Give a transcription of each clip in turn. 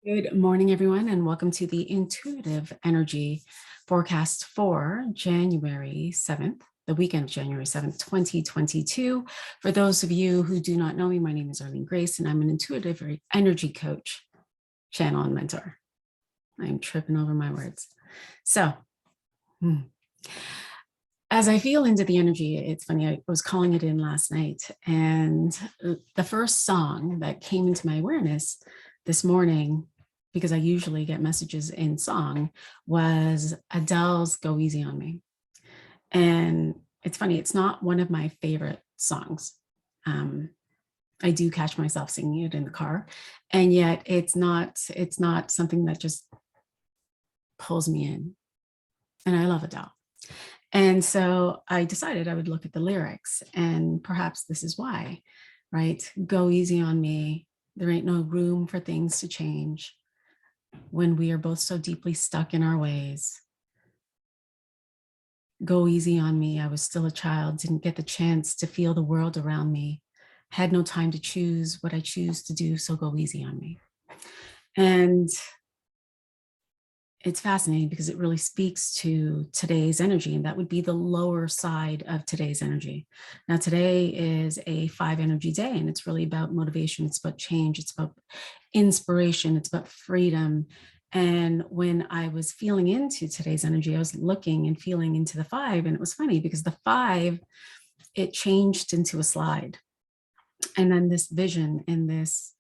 Good morning, everyone, and welcome to the Intuitive Energy Forecast for January 7th, the weekend of January 7th, 2022. For those of you who do not know me, my name is Arlene Grace, and I'm an intuitive energy coach, channel, and mentor. I'm tripping over my words. So, as I feel into the energy, it's funny, I was calling it in last night, and the first song that came into my awareness this morning, because I usually get messages in song, was Adele's Go Easy on Me. And it's funny, it's not one of my favorite songs. I do catch myself singing it in the car, and yet it's not something that just pulls me in. And I love Adele. And so I decided I would look at the lyrics, and perhaps this is why, right? Go easy on me. There ain't no room for things to change when we are both so deeply stuck in our ways. Go easy on me. I was still a child, didn't get the chance to feel the world around me, had no time to choose what I choose to do, so go easy on me. And it's fascinating because it really speaks to today's energy, and that would be the lower side of today's energy. Now, today is a 5 energy day, and it's really about motivation. It's about change. It's about inspiration. It's about freedom. And when I was feeling into today's energy, I was looking and feeling into the 5, and it was funny because the 5, it changed into a slide. And then this vision and this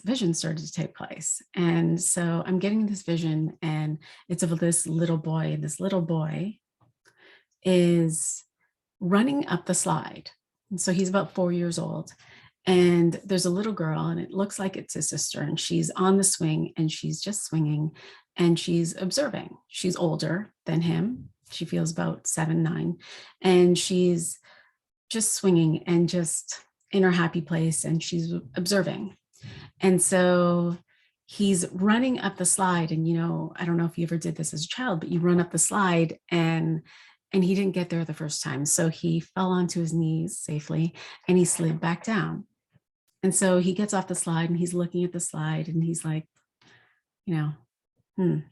vision started to take place. And so I'm getting this vision, and it's of this little boy, and this little boy is running up the slide. And so he's about 4 years old, and there's a little girl, and it looks like it's his sister, and she's on the swing, and she's just swinging, and she's observing. She's older than him. She feels about 7, 9, and she's just swinging and just in her happy place, and she's observing. And so he's running up the slide, and I don't know if you ever did this as a child, but you run up the slide, and he didn't get there the first time. So he fell onto his knees safely, and he slid back down. And so he gets off the slide, and he's looking at the slide, and he's like, and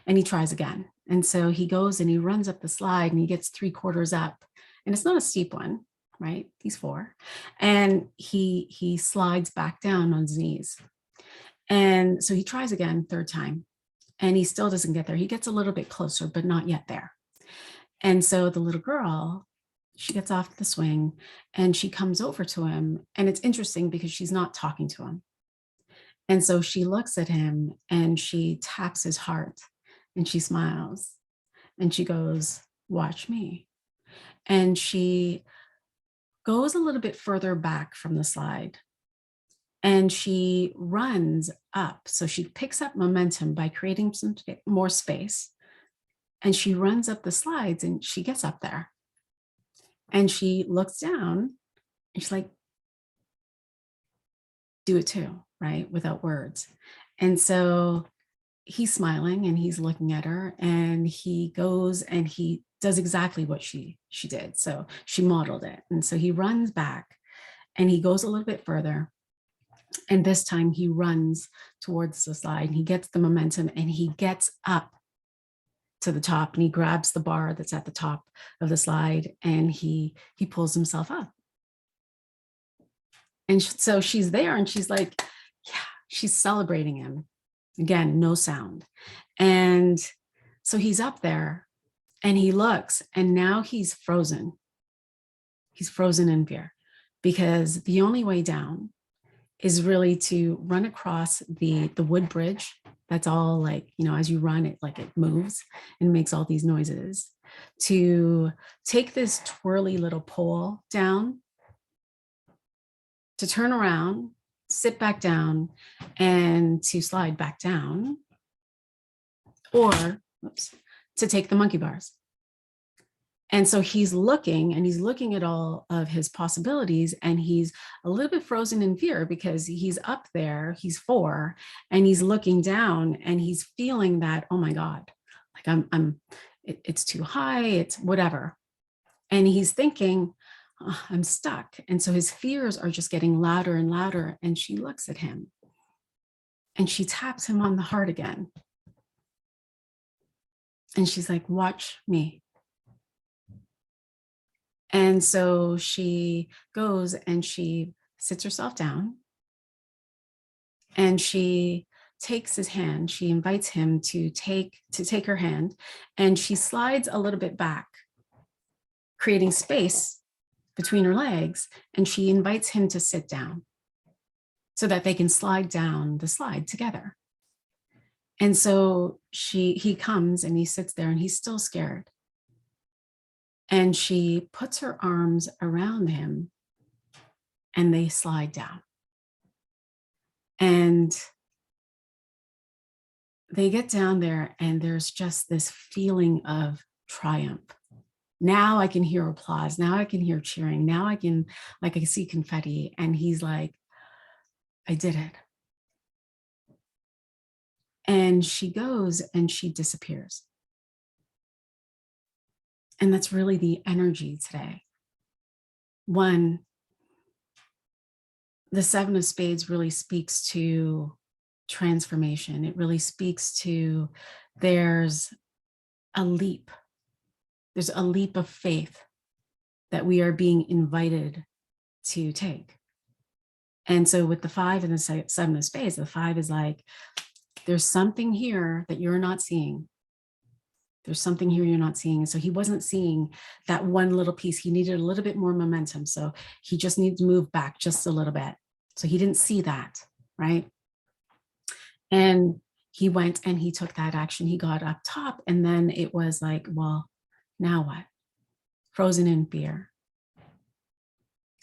he tries again. And so he goes and he runs up the slide, and he gets 3/4 up, and it's not a steep one, right? He's 4. And he slides back down on his knees. And so he tries again, 3rd time, and he still doesn't get there. He gets a little bit closer, but not yet there. And so the little girl, she gets off the swing, and she comes over to him. And it's interesting because she's not talking to him. And so she looks at him, and she taps his heart, and she smiles, and she goes, "Watch me." And she goes a little bit further back from the slide, and she runs up. So she picks up momentum by creating some more space, and she runs up the slides, and she gets up there, and she looks down, and she's like, "Do it too," right? Without words. And so he's smiling, and he's looking at her, and he goes and he does exactly what she did. So she modeled it. And so he runs back, and he goes a little bit further. And this time he runs towards the slide, and he gets the momentum, and he gets up to the top, and he grabs the bar that's at the top of the slide, and he pulls himself up. And so she's there, and she's like, yeah, she's celebrating him. Again, no sound. And so he's up there, and he looks, and now he's frozen. He's frozen in fear, because the only way down is really to run across the wood bridge. That's all, like, as you run it, like, it moves and makes all these noises, to take this twirly little pole down, to turn around, sit back down, and to slide back down, or to take the monkey bars. And so he's looking, and he's looking at all of his possibilities, and he's a little bit frozen in fear because he's up there, he's 4, and he's looking down, and he's feeling that, oh my God, like it's too high, it's whatever. And he's thinking, oh, I'm stuck. And so his fears are just getting louder and louder. And she looks at him, And she taps him on the heart again. And she's like, watch me. And so she goes and she sits herself down and she takes his hand. She invites him to take her hand, and she slides a little bit back, creating space between her legs. And she invites him to sit down so that they can slide down the slide together. And so he comes and he sits there and he's still scared. And she puts her arms around him and they slide down. And they get down there and there's just this feeling of triumph. Now I can hear applause. Now I can hear cheering. Now I can see confetti. And he's like, I did it. And she goes and she disappears. And that's really the energy today. One, the Seven of Spades really speaks to transformation. It really speaks to there's a leap of faith that we are being invited to take. And so with the Five and the Seven of Spades, the Five is like, there's something here that you're not seeing. There's something here you're not seeing. And so he wasn't seeing that one little piece. He needed a little bit more momentum. So he just needed to move back just a little bit. So he didn't see that, right? And he went and he took that action. He got up top, and then it was like, well, now what? Frozen in fear.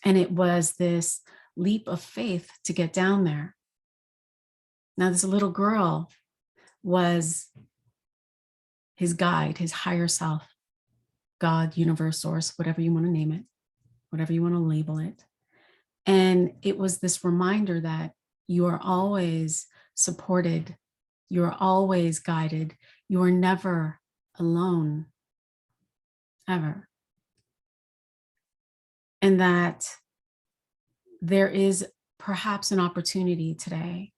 And it was this leap of faith to get down there. Now, this little girl was his guide, his higher self, God, universe, source, whatever you want to name it, whatever you want to label it. And it was this reminder that you are always supported, you are always guided, you are never alone, ever. And that there is perhaps an opportunity today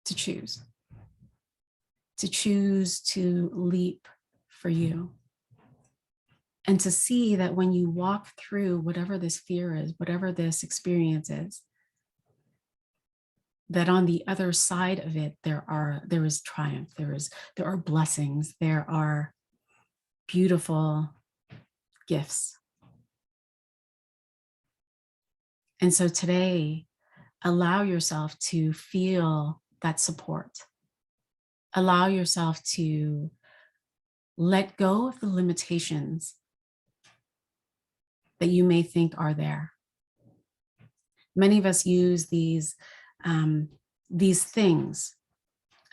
to choose to leap for you. And to see that when you walk through whatever this fear is, whatever this experience is, that on the other side of it, there is triumph, there are blessings, there are beautiful gifts. And so today, allow yourself to feel that support. Allow yourself to let go of the limitations that you may think are there. Many of us use these things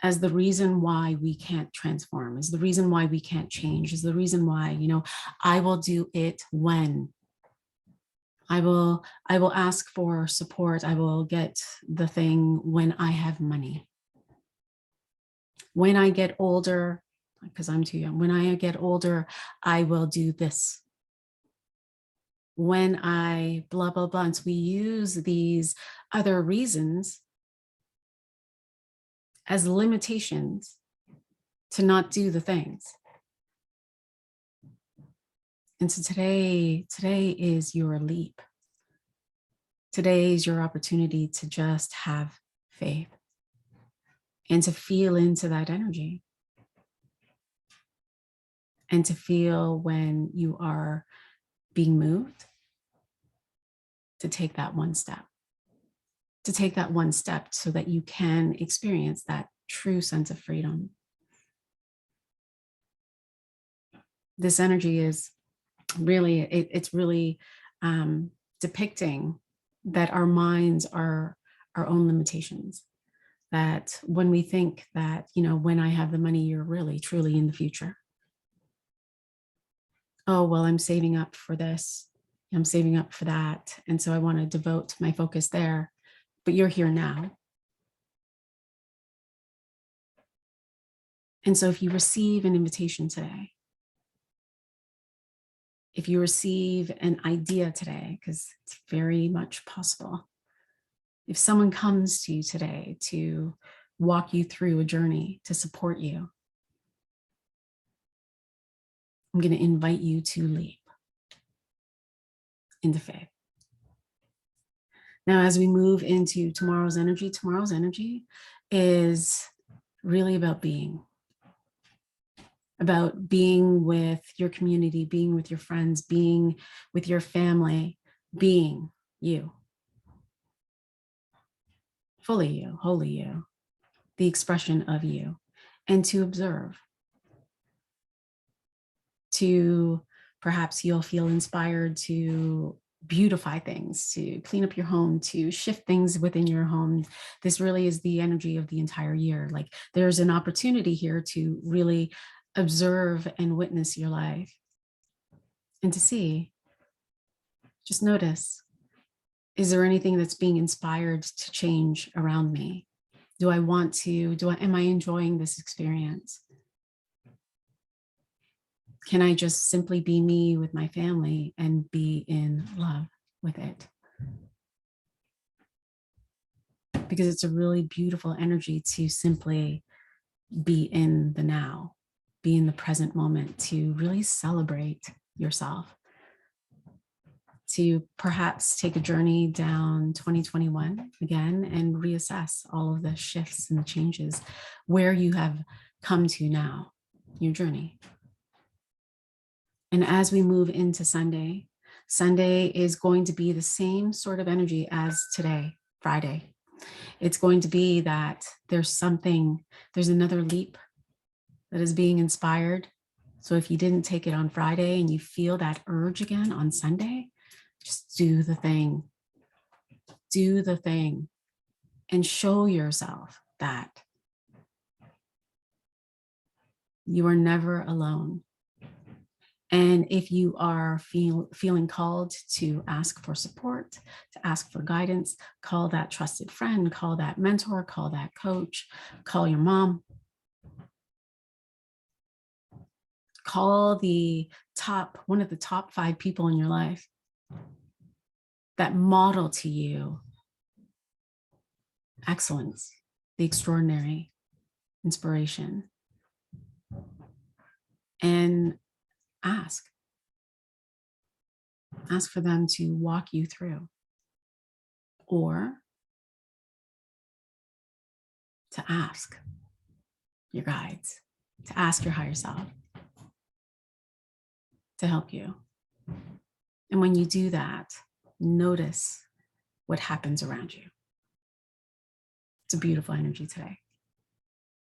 as the reason why we can't transform, is the reason why we can't change, is the reason why, I will do it when. I will ask for support. I will get the thing when I have money. When I get older, because I'm too young, when I get older, I will do this. When I blah, blah, blah. And so we use these other reasons as limitations to not do the things. And so today is your leap. Today is your opportunity to just have faith and to feel into that energy. And to feel when you are being moved, to take that one step. To take that one step so that you can experience that true sense of freedom. This energy is really, it's really depicting that our minds are our own limitations. That when we think that, when I have the money, you're really, truly in the future. Oh, well, I'm saving up for this. I'm saving up for that. And so I want to devote my focus there. But you're here now. And so if you receive an invitation today, if you receive an idea today, because it's very much possible, If someone comes to you today to walk you through a journey, to support you, I'm going to invite you to leap into faith. Now, as we move into tomorrow's energy is really about being with your community, being with your friends, being with your family, being you, fully you, wholly you, the expression of you, and to observe. To perhaps you'll feel inspired to beautify things, to clean up your home, to shift things within your home. This really is the energy of the entire year. Like there's an opportunity here to really observe and witness your life and to see, just notice, is there anything that's being inspired to change around me? Am I enjoying this experience? Can I just simply be me with my family and be in love with it? Because it's a really beautiful energy to simply be in the now, be in the present moment, to really celebrate yourself, to perhaps take a journey down 2021 again and reassess all of the shifts and the changes where you have come to now, your journey. And as we move into Sunday is going to be the same sort of energy as today, Friday. It's going to be that there's another leap that is being inspired. So if you didn't take it on Friday and you feel that urge again on Sunday, just do the thing. Do the thing and show yourself that you are never alone. And if you are feeling called to ask for support, to ask for guidance, call that trusted friend, call that mentor, call that coach, call your mom. Call one of the top 5 people in your life that model to you excellence, the extraordinary, inspiration, and ask for them to walk you through, or to ask your guides, to ask your higher self to help you. And when you do that, notice what happens around you. It's a beautiful energy today.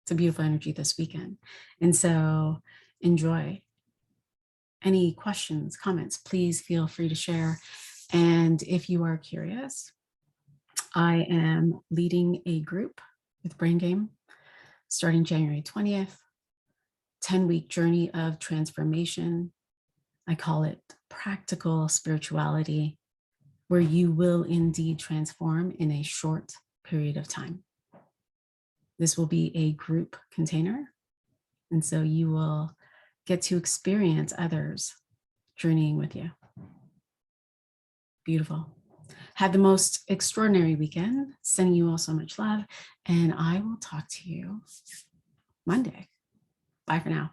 It's a beautiful energy this weekend. And so enjoy. Any questions, comments, please feel free to share. And if you are curious, I am leading a group with Brain Game starting January 20th, 10-week journey of transformation. I call it practical spirituality, where you will indeed transform in a short period of time. This will be a group container. And so you will get to experience others journeying with you. Beautiful. Have the most extraordinary weekend. Sending you all so much love. And I will talk to you Monday. Bye for now.